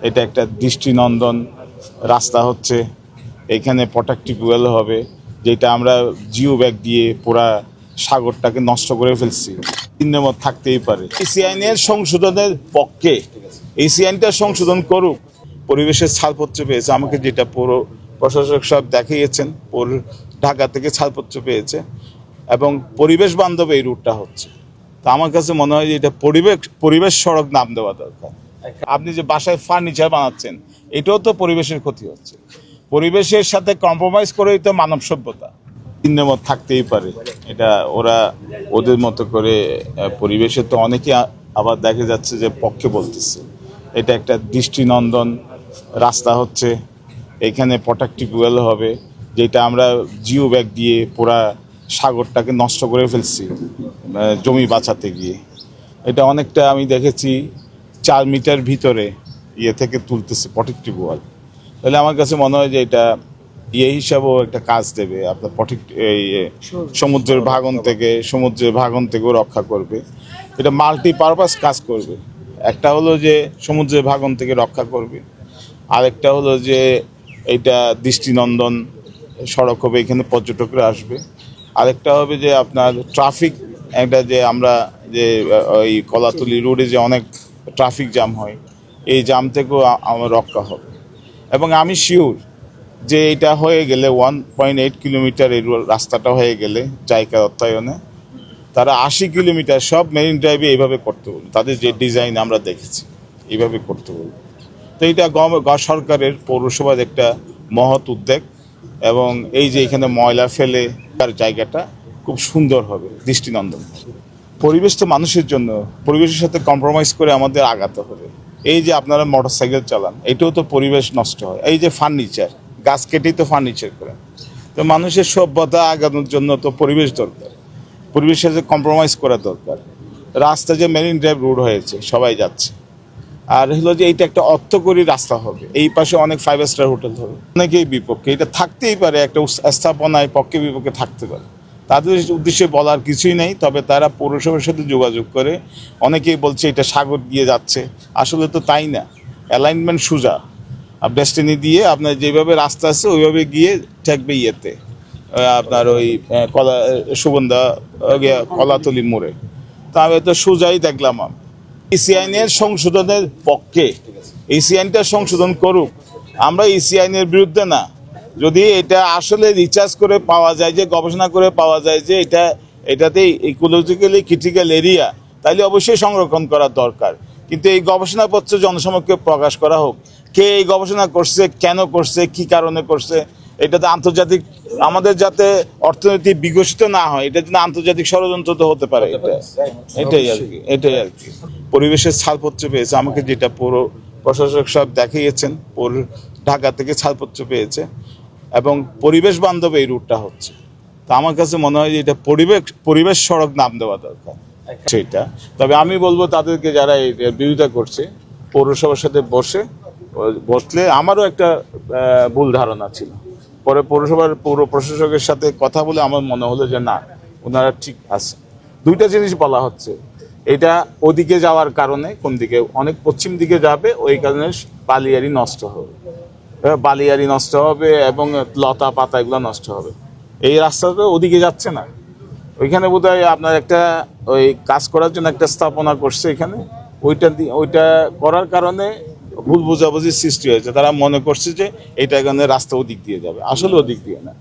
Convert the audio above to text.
এটা একটা দৃষ্টিনন্দন রাস্তা হচ্ছে। এখানে প্রোটেক্টিভ ওয়েল হবে, যেটা আমরা জিও ব্যাগ দিয়ে পুরা সাগরটাকে নষ্ট করে ফেলছি। চিহ্নের মধ্যে থাকতেই পারে। এসি আইনের সংশোধনের পক্ষে, এসি আইনটা সংশোধন করুক। পরিবেশের ছাড়পত্র পেয়েছে, আমাকে যেটা পৌর প্রশাসক সাহেব দেখিয়েছেন, ঢাকা থেকে ছাড়পত্র পেয়েছে এবং পরিবেশ বান্ধব এই রুটটা হচ্ছে। তো আমার কাছে মনে হয় যে এটা পরিবেশ সড়ক নাম দেওয়া দরকার। আপনি যে বাসায় ফার্নিচার বানাচ্ছেন, এটাও তো পরিবেশের ক্ষতি হচ্ছে। পরিবেশের সাথে কম্প্রোমাইজ করেই তো মানব সভ্যতা। চিহ্নের মধ্যে থাকতেই পারে, এটা ওরা ওদের মতো করে। পরিবেশে তো অনেকে আবার দেখা যাচ্ছে যে পক্ষে বলতেছে। এটা একটা দৃষ্টিনন্দন রাস্তা হচ্ছে। এখানে প্রোটেক্টিভ ওয়েল হবে, যেটা আমরা জিও ব্যাগ দিয়ে পুরা সাগরটাকে নষ্ট করে ফেলছি জমি বাঁচাতে গিয়ে। এটা অনেকটা আমি দেখেছি 4 মিটার ভিতরে থেকে তুলতেছে প্রোটেক্টিভ ওয়াল। তাহলে আমার কাছে মনে হয় যে এটা হিসাবেও একটা কাজ দেবে। আপনার এই সমুদ্রের ভাঙন থেকেও রক্ষা করবে। এটা মাল্টিপারপাস কাজ করবে। একটা হলো যে সমুদ্রের ভাঙন থেকে রক্ষা করবে, আরেকটা হলো যে এটা দৃষ্টিনন্দন সড়ক হবে, এখানে পর্যটকরা আসবে। আরেকটা হবে যে আপনার ট্রাফিক, একটা যে আমরা যে ওই কলাতলি রোডে যে অনেক ট্রাফিক জ্যাম হয়, এই জ্যাম থেকেও আমার রক্ষা হবে। এবং আমি শিওর যে এটা হয়ে গেলে 1.8 কিলোমিটার এই রাস্তাটা হয়ে গেলে জায়গা অর্থায়নে তারা 80 কিলোমিটার সব মেরিন ড্রাইভে এইভাবে করতে বলবে। তাদের যে ডিজাইন আমরা দেখেছি এইভাবে করতে বলবে। তো এইটা সরকারের পৌরসভার একটা মহৎ উদ্যোগ। এবং এই যে এখানে ময়লা ফেলে তার জায়গাটা খুব সুন্দর হবে, দৃষ্টিনন্দন। পরিবেশ তো মানুষের জন্য, পরিবেশের সাথে কম্প্রোমাইজ করে আমাদের আগাতে হবে। এই যে আপনারা মোটরসাইকেল চালান, এটাও তো পরিবেশ নষ্ট হয়। এই যে ফার্নিচার, গাছ কেটেই তো ফার্নিচার করেন। তো মানুষের সভ্যতা আগানোর জন্য তো পরিবেশ দরকার, পরিবেশের সাথে কম্প্রোমাইজ করা দরকার। রাস্তা যে মেরিন ড্রাইভ রোড হয়েছে, সবাই যাচ্ছে। আর হলো যে এইটা একটা অর্থকরী রাস্তা হবে, এই পাশে অনেক 5 স্টার হোটেল হবে। অনেকেই বিপক্ষে, এটা থাকতেই পারে, একটা স্থাপনায় পক্ষে বিপক্ষে থাকতে পারে। তাদের উদ্দেশ্যে বলার কিছুই নেই। তবে তারা পৌরসভার সাথে যোগাযোগ করে, অনেকেই বলছে এটা সাগর দিয়ে যাচ্ছে, আসলে তো তাই না। অ্যালাইনমেন্ট সোজা, ডেস্টিনি দিয়ে আপনার যেভাবে রাস্তা আছে ওইভাবে গিয়ে ঠেকবে আপনার ওই সুগন্ধা কলাতলি মোড়ে। তা আমি তো সোজাই দেখলাম। এসি আইনের সংশোধনের পক্ষে, এসি আইনটা সংশোধন করুক। আমরা এসি আইনের বিরুদ্ধে না। যদি এটা আসলে রিসার্চ করে পাওয়া যায়, যে গবেষণা করে পাওয়া যায় যে এটাতে ইকোলজিক্যালি ক্রিটিক্যাল এরিয়া, তাহলে অবশ্যই সংরক্ষণ করা দরকার। কিন্তু এই গবেষণাপত্র জনসমক্ষে প্রকাশ করা হোক। কে এই গবেষণা করছে, কেন করছে, কি কারণে করছে, এটাতে আন্তর্জাতিক, আমাদের যাতে অর্থনীতি বিকশিত না হয়, এটা যেন আন্তর্জাতিক ষড়যন্ত্র তো হতে পারে। এটাই আর কি। পরিবেশের ছাড়পত্র পেয়েছে, আমাকে যেটা পৌর প্রশাসক সাহেব দেখিয়েছেন, ঢাকা থেকে ছাড়পত্র পেয়েছে এবং পরিবেশ বান্ধব এই রুটটা হচ্ছে। তো আমার কাছে মনে হয় যে এটা পরিবেশ সড়ক নাম দেওয়া দরকার সেটা। তবে আমি বলবো তাদেরকে, যারা এই বিরোধিতা করছে, পৌরসভার সাথে বসলে, আমারও একটা ভুল ধারণা ছিল। পরে পৌর প্রশাসকের সাথে কথা বলে আমার মনে হলো যে না, ওনারা ঠিক আছে। দুইটা জিনিস বলা হচ্ছে, এটা ওদিকে যাওয়ার কারণে, কোন দিকে, অনেক পশ্চিম দিকে যাবে, ওই কারণে বালিয়ারি নষ্ট হবে এবং লতা পাতা এগুলো নষ্ট হবে। এই রাস্তাটা ওদিকে যাচ্ছে না। ওইখানে বোধহয় আপনার একটা ওই কাজ করার জন্য একটা স্থাপনা করছে এখানে, ওইটা করার কারণে ভুল বোঝাবুঝির সৃষ্টি হয়েছে। তারা মনে করছে যে এটা এখানে রাস্তা ওদিক দিয়ে যাবে, আসলে ওদিক দিয়ে না।